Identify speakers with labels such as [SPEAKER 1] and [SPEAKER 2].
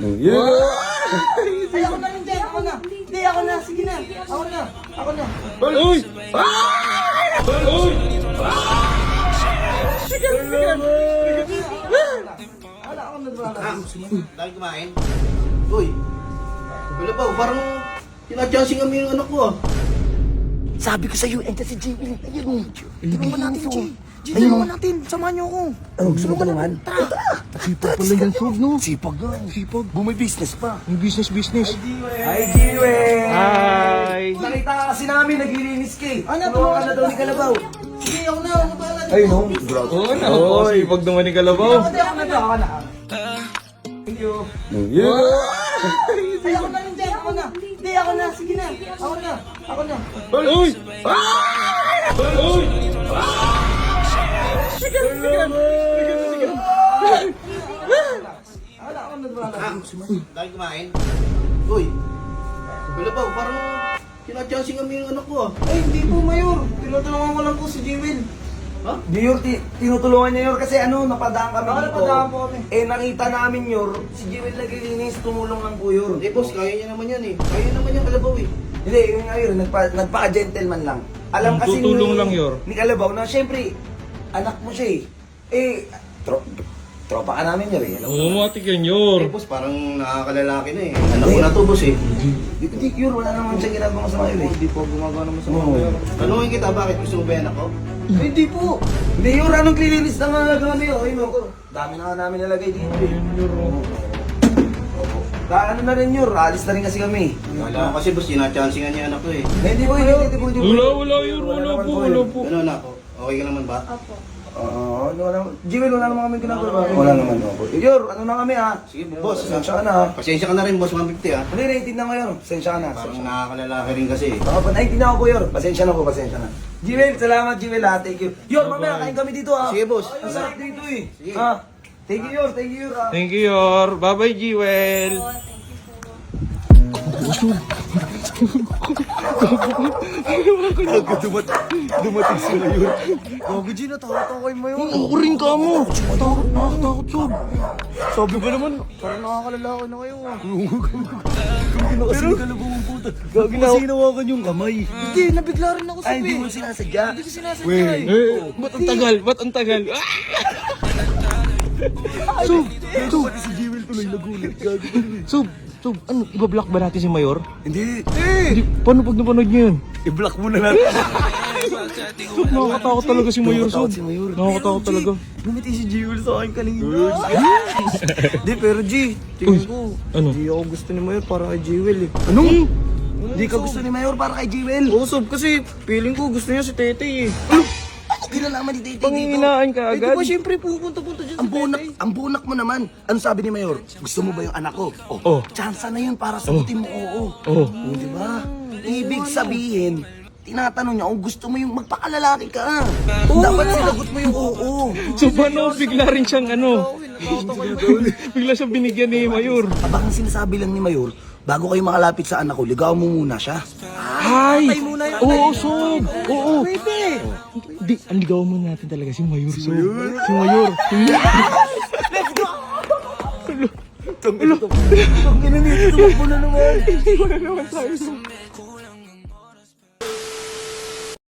[SPEAKER 1] Ay, ako na rin dyan, ako na. Hindi, ako na, sige na. Ako na.
[SPEAKER 2] Uy! Uy!
[SPEAKER 1] Wala, ako na.
[SPEAKER 3] Dahil kumain? Uy! Wala ba? Parang tinadyansing kami yung anak ko ah.
[SPEAKER 1] Sabi ko sa'yo, enter si Jimmy. Ayun, tulungan natin, Jimmy. Tulungan natin, samahan niyo ako.
[SPEAKER 4] Ano, gusto mo tulungan?
[SPEAKER 2] Sipag pala yan, Sob, no?
[SPEAKER 4] Sipag nga.
[SPEAKER 2] Sipag.
[SPEAKER 4] Bumay business pa.
[SPEAKER 2] Yung business.
[SPEAKER 4] Hi, Jiwe!
[SPEAKER 2] Hi!
[SPEAKER 4] Nakita ka kasi namin, naglilinis ka eh.
[SPEAKER 1] Ano,
[SPEAKER 4] Tulungan ka na daw ni Kalabaw.
[SPEAKER 1] Sige, ako na, ako na.
[SPEAKER 4] Ayun, no?
[SPEAKER 2] Oo, napakasipag naman ni Kalabaw.
[SPEAKER 1] Ako na.
[SPEAKER 4] Thank you.
[SPEAKER 1] Ay, ako na rin dyan, ako na. Hindi, ako na, sige na. Ako na.
[SPEAKER 2] Uy! Uy!
[SPEAKER 1] Wala, ako na.
[SPEAKER 3] Dahil kumain? Uy! Wala ba? Parang tinadyansing kami yung anak ko ah.
[SPEAKER 1] Ay, hindi po, Mayor. Tinutulungan ko lang po si Jewel.
[SPEAKER 3] Ha?
[SPEAKER 4] Yor, tinutulungan niya Yor kasi ano, napadaan kami
[SPEAKER 1] Baka
[SPEAKER 4] dito.
[SPEAKER 1] napadaan po kami.
[SPEAKER 4] Eh, nakita namin Yor, si Jiwel naglilinis, tumulong lang po Yor.
[SPEAKER 3] Eh boss, kaya niya naman yan eh. Kaya naman yan Kalabaw eh.
[SPEAKER 4] Hindi, yun nga Yor, nagpaka-gentleman lang. Alam kasi
[SPEAKER 2] Tutulong lang, Yor.
[SPEAKER 4] Ni Kalabaw na syempre, anak mo siya eh. Eh, tropa ka namin Yor eh. Alam mo.
[SPEAKER 2] Oo, matik yan, Yor.
[SPEAKER 3] Eh boss, parang nakakalalaki na eh. Anak ko na to boss eh.
[SPEAKER 4] Hindi, Yor, wala naman siyang ginagawa sa Yor eh.
[SPEAKER 1] Hindi po gumagawa naman sa
[SPEAKER 4] Oo.
[SPEAKER 3] Tanungin kita, bakit gusto mo ba yan ako?
[SPEAKER 4] Hindi po. Hindi Yor, anong klilinis na nga nagawa niyo? Ayun ako. Dami na nga namin nalagay dito eh. Ano na rin Yor, alis na rin kasi kami.
[SPEAKER 3] Wala ko kasi boss, tinadyansingan niya anak ko eh.
[SPEAKER 4] Hindi po, hindi po.
[SPEAKER 2] Wala, Yor. Wala po.
[SPEAKER 3] Ano anak ko? Okay ka naman ba?
[SPEAKER 4] Wala naman. Jiwel, wala naman kami ginagawa. Wala naman ako. Yor, ano na kami ha?
[SPEAKER 3] Sige boss,
[SPEAKER 4] Pasensya ka na ha.
[SPEAKER 3] pasensya ka na rin boss, 150 ah.
[SPEAKER 4] Hindi, naiintindihan ko Yor. Pasensya ka na.
[SPEAKER 3] Parang nakakalalaki rin kasi eh.
[SPEAKER 4] Baka pa, naiintindihan ko po Yor. Pasensya na po, pasensya na. Jiwel, salamat Jiwel ha. Thank you. Yor, mamaya kain kami dito ha.
[SPEAKER 3] Sige boss.
[SPEAKER 4] Ang sarap dito eh.
[SPEAKER 3] Sige.
[SPEAKER 4] Ha? Thank you Yor, thank you Yor ha.
[SPEAKER 2] Thank you, Yor. Bye-bye, Jewel.
[SPEAKER 4] Dumating si Mayor. Gago G, natakot ako kay Mayor.
[SPEAKER 2] Ako rin ka mo. Nakakatakot, Sob.
[SPEAKER 4] Sabi ko naman, parang nakakalalaki na kayo ah. Pero, kasi kalabang puta. Gago na sinawakan yung kamay.
[SPEAKER 1] Hindi, nabigla rin ako sa
[SPEAKER 4] Ay, hindi mo sinasadya.
[SPEAKER 1] Hindi ko sinasadya eh.
[SPEAKER 2] Ba't ang tagal? Ba't ang tagal? Ah!
[SPEAKER 4] Sob, pati si Jewel tuloy nagulat. Gago.
[SPEAKER 2] Sob, ano, ibablock ba natin si Mayor?
[SPEAKER 4] Hindi.
[SPEAKER 2] Hindi, paano pag napanood niya yun?
[SPEAKER 4] I-block muna natin.
[SPEAKER 2] Sob, nakakatakot talaga si Mayor, Sob.
[SPEAKER 4] Si Mayor.
[SPEAKER 2] Nakakatakot talaga.
[SPEAKER 1] Bumiti si Jewel sa akin kanina. Hindi, pero G, tingin ko.
[SPEAKER 2] Ano?
[SPEAKER 1] Hindi ako gusto ni Mayor para kay Jewel eh.
[SPEAKER 4] Ano? Hindi ka gusto ni Mayor para kay Jewel.
[SPEAKER 1] Oo, Sob, kasi feeling ko gusto niya si Tete eh.
[SPEAKER 4] Ano kinalaman ni Titi dito?
[SPEAKER 2] Panginginaan ka
[SPEAKER 1] Eh, di
[SPEAKER 2] agad.
[SPEAKER 1] ba siyempre pupunta-punta dyan
[SPEAKER 4] Ang
[SPEAKER 1] si
[SPEAKER 4] bunak,
[SPEAKER 1] Tete?
[SPEAKER 4] ang bunak mo naman. Ano sabi ni Mayor? Gusto mo ba yung anak ko?
[SPEAKER 2] Oh.
[SPEAKER 4] Chance na yun para sagutin mo oo.
[SPEAKER 2] Oh.
[SPEAKER 4] Di ba? Ibig sabihin, tinatanong niya kung gusto mo yung magpakalalaki ka. Dapat sinagot mo yung oo.
[SPEAKER 2] So, paano bigla rin siyang ano? Bigla siyang binigyan ni Mayor.
[SPEAKER 4] Abang sinasabi lang ni Mayor, bago kayo makalapit sa anak ko, ligaw mo muna siya.
[SPEAKER 2] Ay!
[SPEAKER 1] Patay muna yan.
[SPEAKER 2] Oo, Sob! Oo!
[SPEAKER 1] Pwede.
[SPEAKER 2] Di, ang ligaw mo natin talaga si Mayor, Sob. Si Mayor.
[SPEAKER 4] Tangina nito, tumakbo na naman.
[SPEAKER 2] Hindi ko na naman tayo, Sob.